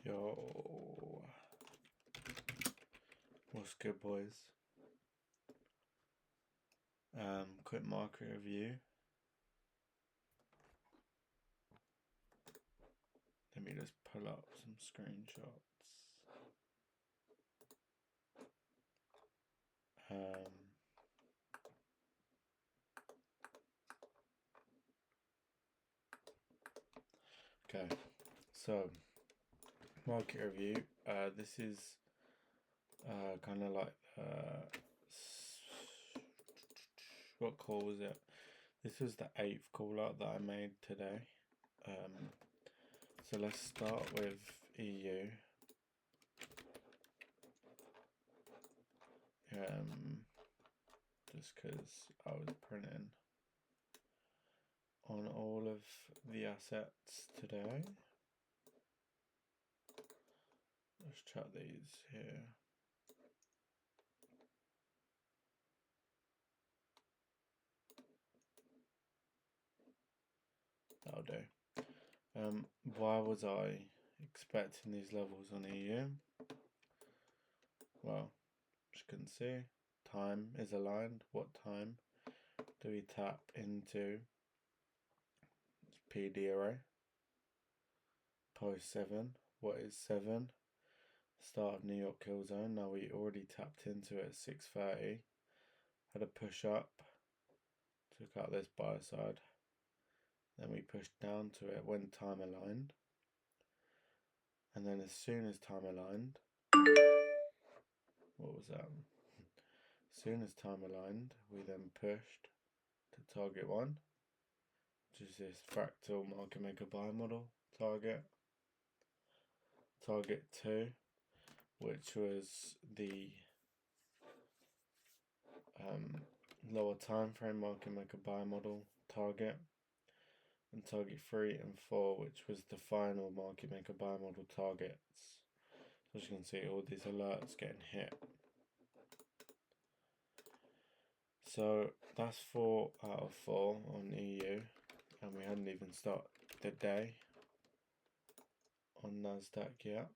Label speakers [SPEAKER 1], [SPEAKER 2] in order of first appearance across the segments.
[SPEAKER 1] Yo, what's good, boys? Quick market review. Let me just pull up some screenshots. Okay, so market review. This is kind of like what call was it? This was the 8th call out that I made today. So let's start with EU. Just because I was printing on all of the assets today. Let's check these here. That'll do. Why was I expecting these levels on EU? Well, as you can see, time is aligned. What time do we tap into PD array? Post 7. What is 7? Start of New York kill zone. Now we already tapped into it at 6:30. Had a push up. Took out this buy side. Then we pushed down to it when time aligned. And then as soon as time aligned, what was that? As soon as time aligned, we then pushed to target 1, which is this fractal market maker buy model target. Target 2, which was the lower time frame market maker buy model target. And target 3 and 4, which was the final market maker buy model targets. So as you can see, all these alerts getting hit. So that's 4 out of 4 on EU, and we hadn't even started the day on NASDAQ yet.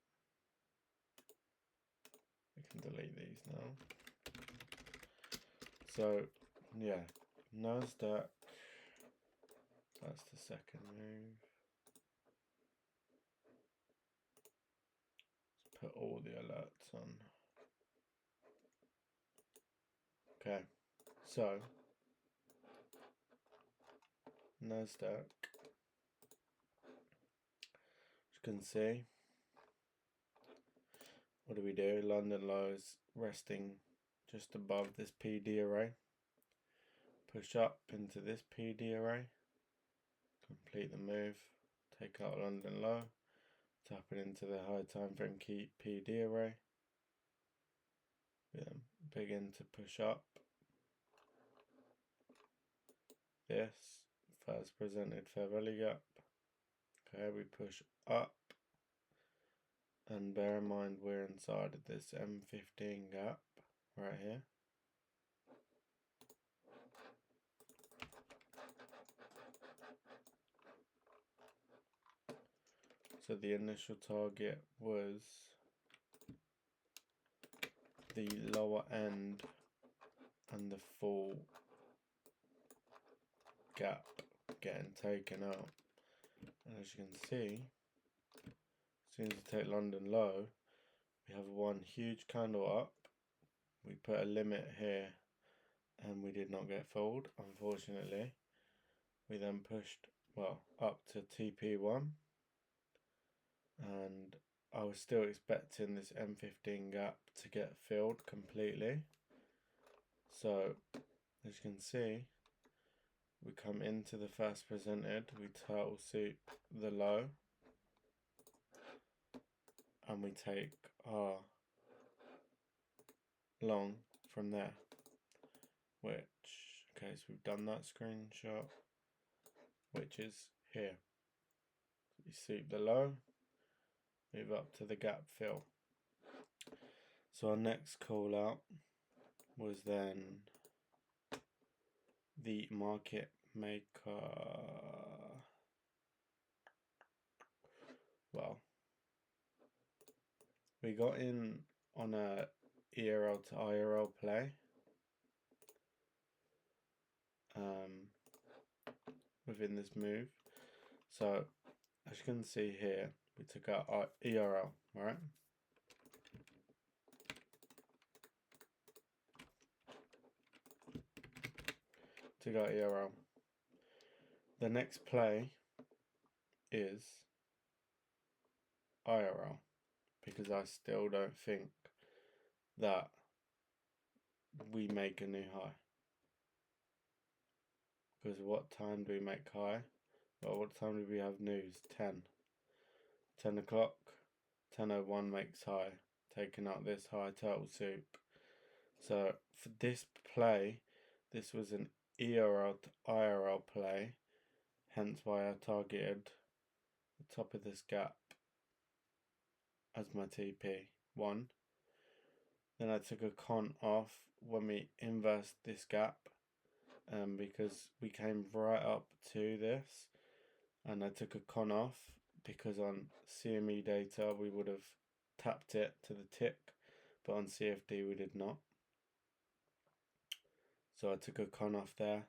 [SPEAKER 1] We can delete these now. So yeah, NASDAQ, that's the second move. Let's put all the alerts on. Okay, so NASDAQ, as you can see, what do? London lows resting just above this PD array. Push up into this PD array. Complete the move. Take out London low. Tap it into the high time frame key PD array. Then begin to push up. This first presented fair value gap. Okay, we push up. And bear in mind we're inside of this M15 gap right here. So the initial target was the lower end and the full gap getting taken out. And as you can see, as soon as we take London low, we have one huge candle up. We put a limit here and we did not get filled, unfortunately. We then pushed, well, up to TP1. And I was still expecting this M15 gap to get filled completely. So, as you can see, we come into the first presented, we turtle soup the low, and we take our long from there. Which, okay, so we've done that screenshot, which is here. We soup the low, move up to the gap fill. So our next call out was then the market maker, well, we got in on a ERL to IRL play within this move. So as you can see here, we took out our ERL, right? Took out ERL. The next play is IRL, because I still don't think that we make a new high. Because what time do we make high? Well, what time do we have news? 10 o'clock. 10:01 makes high, taking out this high turtle soup. So for this play, this was an ERL to IRL play, hence why I targeted the top of this gap as my TP 1. Then I took a con off when we inversed this gap, because we came right up to this, and I took a con off because on CME data we would have tapped it to the tick, but on CFD we did not. So I took a con off there.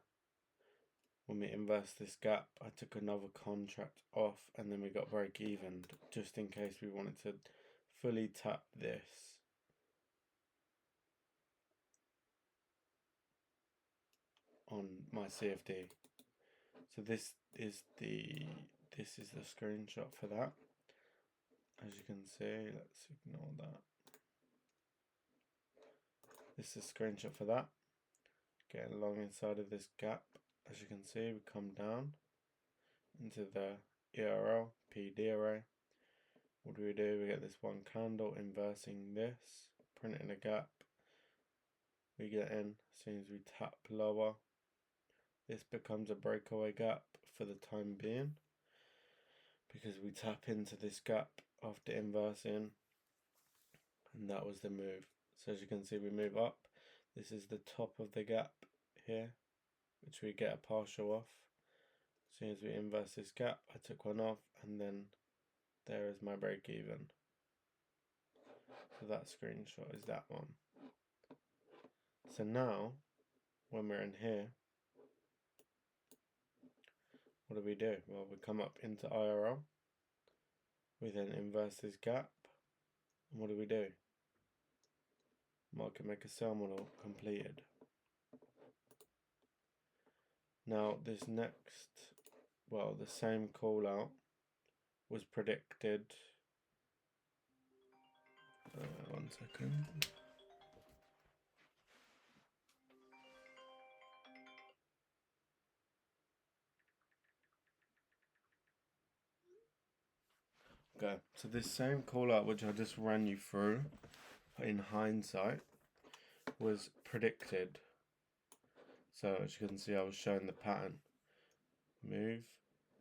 [SPEAKER 1] When we inverse this gap, I took another contract off, and then we got break even, just in case we wanted to fully tap this. On my CFD. So this is the screenshot for that. As you can see, let's ignore that. This is a screenshot for that. Getting along inside of this gap. As you can see, we come down into the ERL, PD array. What do? We get this one candle inversing this, printing a gap. We get in as soon as we tap lower. This becomes a breakaway gap for the time being, because we tap into this gap after inversing, and that was the move. So as you can see, we move up. This is the top of the gap here, which we get a partial off. As soon as we inverse this gap, I took one off, and then there is my break even. So that screenshot is that one. So now, when we're in here, what do? Well, we come up into IRL. We then inverse this gap. And what do? Market maker sell model completed. Now this next, well, the same call out was predicted. 1 second. Okay, so this same call out, which I just ran you through in hindsight, was predicted. So as you can see, I was showing the pattern. Move,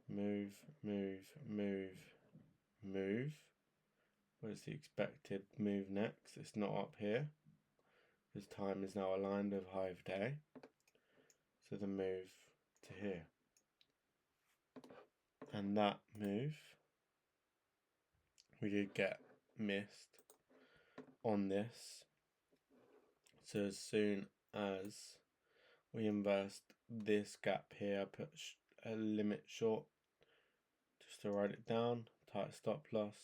[SPEAKER 1] move, move, move, move. Where's the expected move next? It's not up here, because time is now aligned with high of day. So the move to here. And that move, we did get missed on this. So as soon as we inversed this gap here, I put a limit short just to write it down, tight stop loss.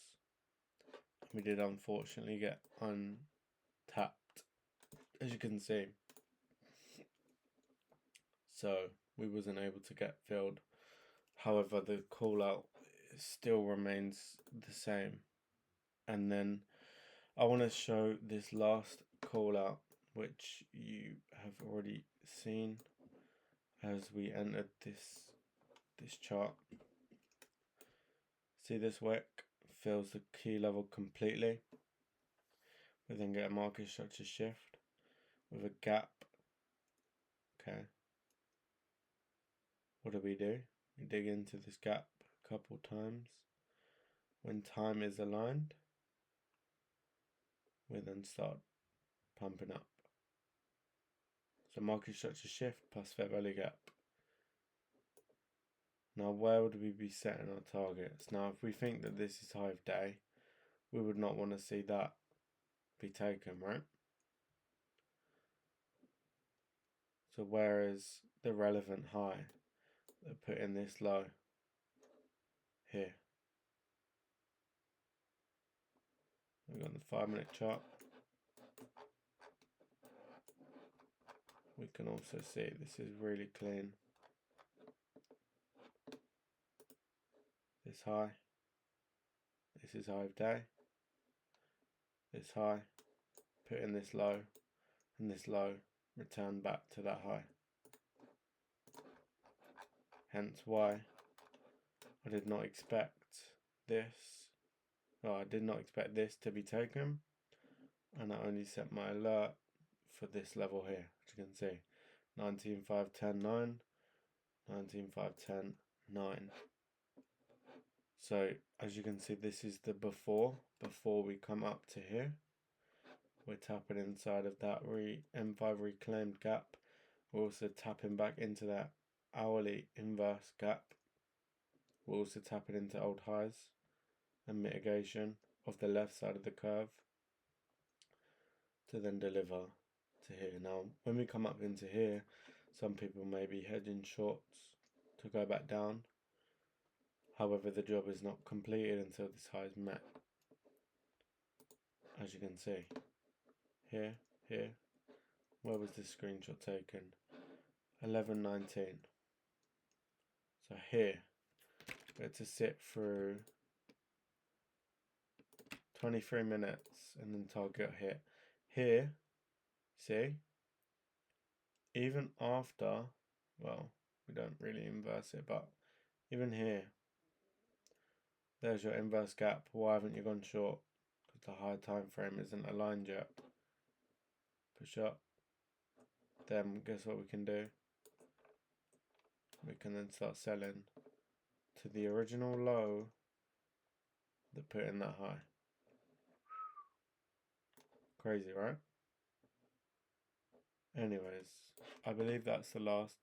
[SPEAKER 1] We did unfortunately get untapped, as you can see. So we wasn't able to get filled. However, the call out still remains the same. And then I want to show this last call out, which you have already seen as we entered this chart. See this wick fills the key level completely. We then get a market structure shift with a gap. Okay. What do? We dig into this gap a couple times. When time is aligned, we then start pumping up. So market structure shift plus fair value gap. Now where would we be setting our targets? Now if we think that this is high of day, we would not want to see that be taken, right? So where is the relevant high? They put in this low here. We've got the 5-minute chart. We can also see this is really clean. This high. This is high of day. This high. Put in this low. And this low. Return back to that high. Hence why I did not expect this. Well, I did not expect this to be taken. And I only set my alert for this level here, as you can see. 19.510 9, 19.510 9. So as you can see, this is the before we come up to here. We're tapping inside of that M5 reclaimed gap. We're also tapping back into that hourly inverse gap. We're also tapping into old highs and mitigation of the left side of the curve to then deliver to here. Now when we come up into here, some people may be hedging shorts to go back down. However, the job is not completed until this high is met. As you can see, here, where was this screenshot taken? 11:19. So here, we had to sit through 23 minutes and then target hit. Here, see, even after, well, we don't really inverse it, but even here, there's your inverse gap. Why haven't you gone short? Because the higher time frame isn't aligned yet. Push up. Then guess what we can do? We can then start selling to the original low that put in that high. Crazy, right? Anyways, I believe that's the last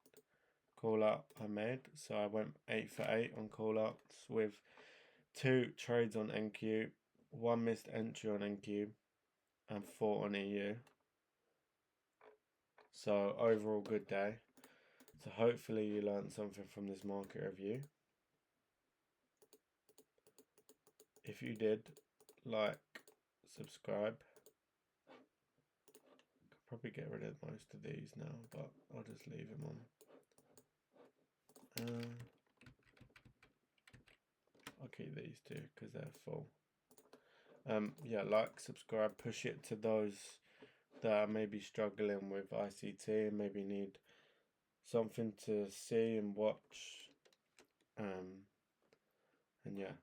[SPEAKER 1] call out I made. So I went 8 for 8 on call outs with 2 trades on NQ, 1 missed entry on NQ, and 4 on EU. So overall good day. So hopefully you learned something from this market review. If you did, like, subscribe. Could probably get rid of most of these now, but I'll just leave them on. I'll keep these two because they're full. Yeah, like, subscribe, push it to those that are maybe struggling with ICT and maybe need something to see and watch. And yeah.